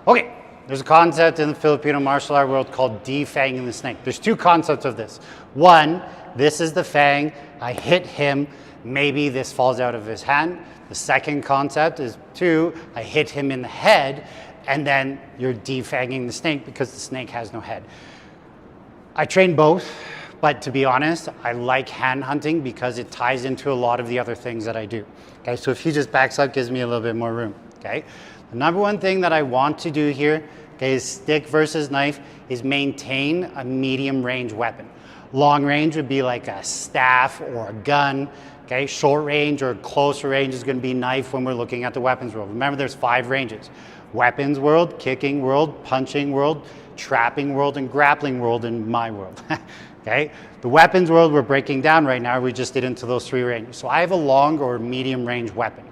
Okay, there's a concept in the Filipino martial art world called defanging the snake. There's two concepts of this. One, this is the fang, I hit him, maybe this falls out of his hand. The second concept is two, I hit him in the head, and then you're defanging the snake because the snake has no head. I train both, but to be honest, I like hand hunting because it ties into a lot of the other things that I do. Okay, so if he just backs up, gives me a little bit more room. Okay, the number one thing that I want to do here, okay, is stick versus knife, is maintain a medium range weapon. Long range would be like a staff or a gun. Okay, short range or closer range is going to be knife when we're looking at the weapons world. Remember, there's 5 ranges: weapons world, kicking world, punching world, trapping world, and grappling world in my world. Okay, the weapons world we're breaking down right now, we just did into those 3 ranges. So I have a long or medium range weapon.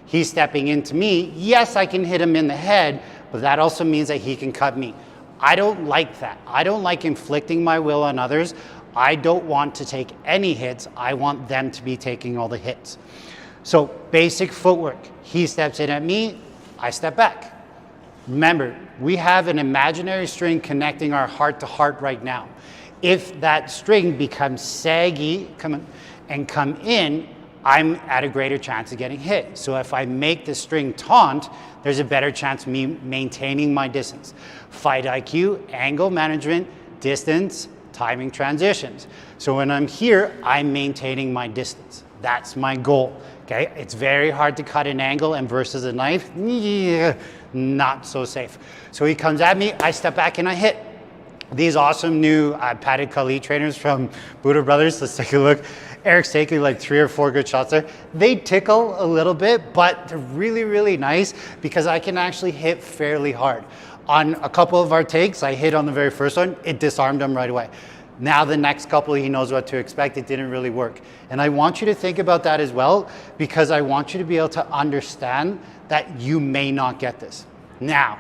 He's stepping into me. Yes, I can hit him in the head, but that also means that he can cut me. I don't like that. I don't like inflicting my will on others. I don't want to take any hits. I want them to be taking all the hits. So basic footwork. He steps in at me, I step back. Remember, we have an imaginary string connecting our heart to heart right now. If that string becomes saggy come in, I'm at a greater chance of getting hit. So if I make the string taut, there's a better chance of me maintaining my distance. Fight IQ, angle management, distance, timing transitions. So when I'm here, I'm maintaining my distance. That's my goal. Okay, it's very hard to cut an angle, and versus a knife, not so safe. So he comes at me, I step back and I hit. These awesome new padded Kali trainers from Buddha Brothers, let's take a look. Eric's taking like 3 or 4 good shots there. They tickle a little bit, but they're really, really nice because I can actually hit fairly hard. On a couple of our takes, I hit on the very first one, it disarmed him right away. Now the next couple, he knows what to expect. It didn't really work. And I want you to think about that as well, because I want you to be able to understand that you may not get this. Now,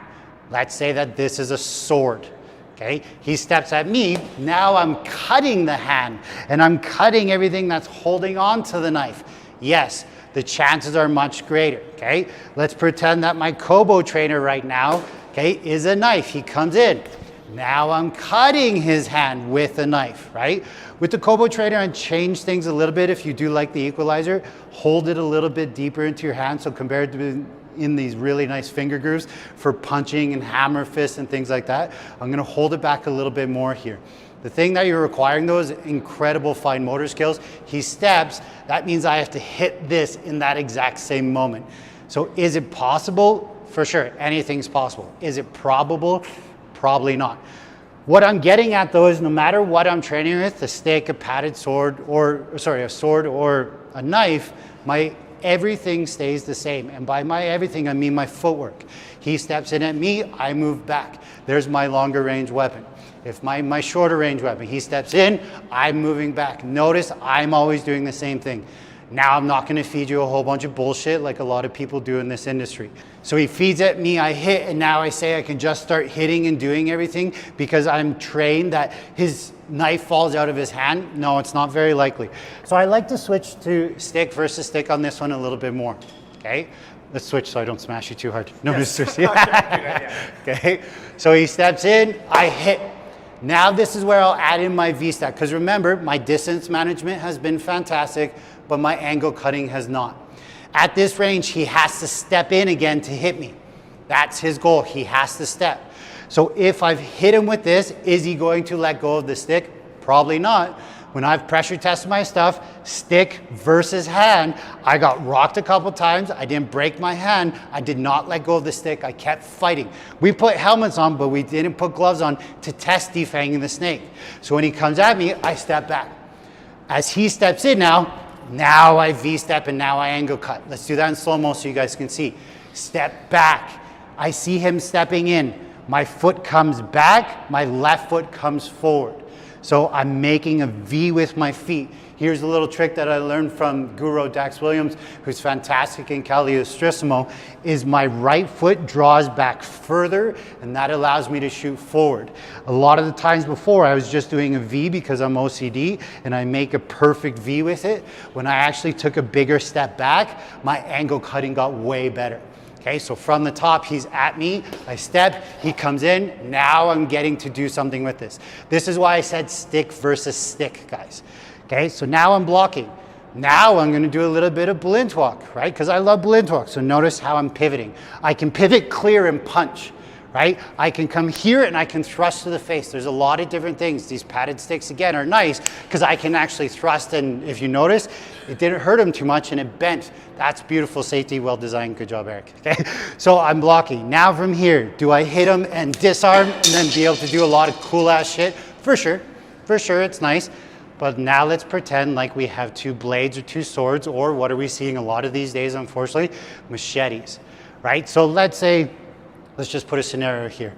let's say that this is a sword. Okay, he steps at me, now I'm cutting the hand and I'm cutting everything that's holding on to the knife. Yes, the chances are much greater. Okay, let's pretend that my Kobo trainer right now, okay, is a knife. He comes in. Now I'm cutting his hand with a knife, right? With the Kobo trainer, I change things a little bit. If you do like the equalizer, hold it a little bit deeper into your hand. So compared to in these really nice finger grooves for punching and hammer fists and things like that, I'm gonna hold it back a little bit more here. The thing that you're requiring though is incredible fine motor skills. He steps, that means I have to hit this in that exact same moment. So is it possible? For sure, anything's possible. Is it probable? Probably not. What I'm getting at though is no matter what I'm training with, a stick, a padded sword, a sword or a knife, everything stays the same. And by my everything, I mean my footwork. He steps in at me, I move back. There's my longer range weapon. If my shorter range weapon, he steps in, I'm moving back. Notice I'm always doing the same thing. Now I'm not gonna feed you a whole bunch of bullshit like a lot of people do in this industry. So he feeds at me, I hit, and now I say I can just start hitting and doing everything because I'm trained that his knife falls out of his hand. No, it's not very likely. So I like to switch to stick versus stick on this one a little bit more, okay? Let's switch so I don't smash you too hard. No, yes. Okay, so he steps in, I hit. Now this is where I'll add in my V-stack, because remember, my distance management has been fantastic, but my angle cutting has not. At this range, he has to step in again to hit me. That's his goal, he has to step. So if I've hit him with this, is he going to let go of the stick? Probably not. When I've pressure tested my stuff, stick versus hand, I got rocked a couple times, I didn't break my hand, I did not let go of the stick, I kept fighting. We put helmets on, but we didn't put gloves on to test defanging the snake. So when he comes at me, I step back. As he steps in now I V-step and now I angle cut. Let's do that in slow-mo so you guys can see. Step back, I see him stepping in. My foot comes back, my left foot comes forward. So I'm making a V with my feet. Here's a little trick that I learned from Guru Dax Williams, who's fantastic in Caliostrissimo, is my right foot draws back further, and that allows me to shoot forward. A lot of the times before, I was just doing a V because I'm OCD, and I make a perfect V with it. When I actually took a bigger step back, my angle cutting got way better. Okay, so from the top, he's at me, I step, he comes in, now I'm getting to do something with this. This is why I said stick versus stick, guys. Okay, so now I'm blocking. Now I'm gonna do a little bit of blint walk, right? Because I love blint walk, so notice how I'm pivoting. I can pivot, clear, and punch, right? I can come here and I can thrust to the face. There's a lot of different things. These padded sticks, again, are nice because I can actually thrust, and if you notice, it didn't hurt him too much and it bent. That's beautiful safety, well designed, good job, Eric. Okay, so I'm blocking. Now from here, do I hit him and disarm and then be able to do a lot of cool ass shit? For sure, it's nice. But now let's pretend like we have two blades or two swords, or what are we seeing a lot of these days, unfortunately? Machetes, right? So let's say, let's just put a scenario here.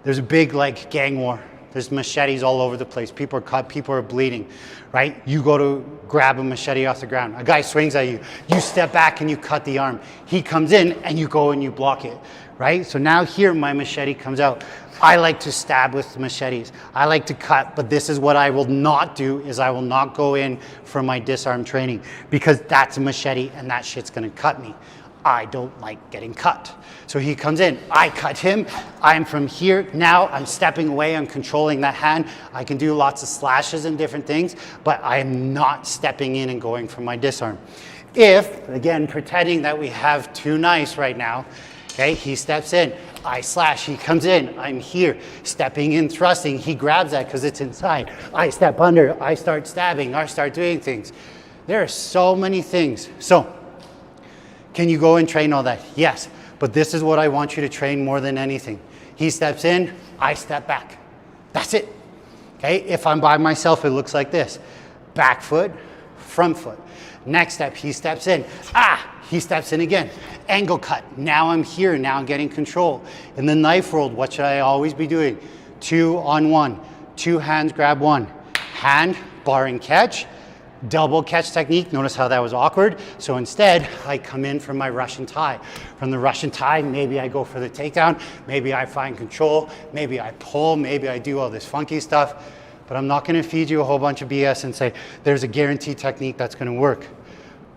There's a big like gang war. There's machetes all over the place. People are cut, people are bleeding, right? You go to grab a machete off the ground. A guy swings at you. You step back and you cut the arm. He comes in and you go and you block it, right? So now here my machete comes out. I like to stab with the machetes. I like to cut, but this is what I will not do, is I will not go in for my disarm training because that's a machete and that shit's gonna cut me. I don't like getting cut. So he comes in, I cut him, I'm from here, now I'm stepping away, I'm controlling that hand. I can do lots of slashes and different things, but I'm not stepping in and going for my disarm. If, again, pretending that we have two knives right now, okay, he steps in, I slash, he comes in, I'm here, stepping in, thrusting, he grabs that because it's inside. I step under, I start stabbing, I start doing things. There are so many things. So, can you go and train all that? Yes, but this is what I want you to train more than anything. He steps in, I step back. That's it. Okay, if I'm by myself, it looks like this. Back foot, front foot. Next step, he steps in. He steps in again. Angle cut. Now I'm here, now I'm getting control. In the knife world, what should I always be doing? 2 on 1. 2 hands grab 1. Hand, bar and catch. Double catch technique. Notice how that was awkward. So instead, I come in from my Russian tie. From the Russian tie, maybe I go for the takedown. Maybe I find control. Maybe I pull. Maybe I do all this funky stuff. But I'm not going to feed you a whole bunch of BS and say, there's a guaranteed technique that's going to work.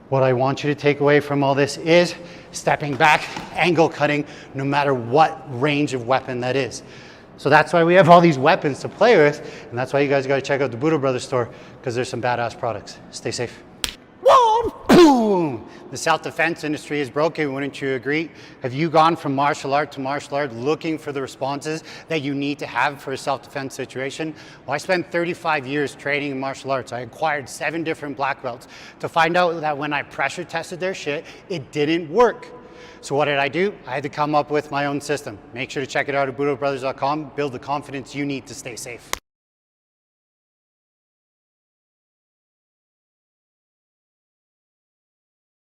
What I want you to take away from all this is stepping back, angle cutting, no matter what range of weapon that is. So that's why we have all these weapons to play with, and that's why you guys got to check out the Buddha Brothers store, because there's some badass products. Stay safe. Whoa! Boom! The self-defense industry is broken, wouldn't you agree? Have you gone from martial art to martial art looking for the responses that you need to have for a self-defense situation? Well, I spent 35 years training in martial arts. I acquired 7 different black belts to find out that when I pressure tested their shit, it didn't work. So what did I do? I had to come up with my own system. Make sure to check it out at BuddhaBrothers.com. Build the confidence you need to stay safe.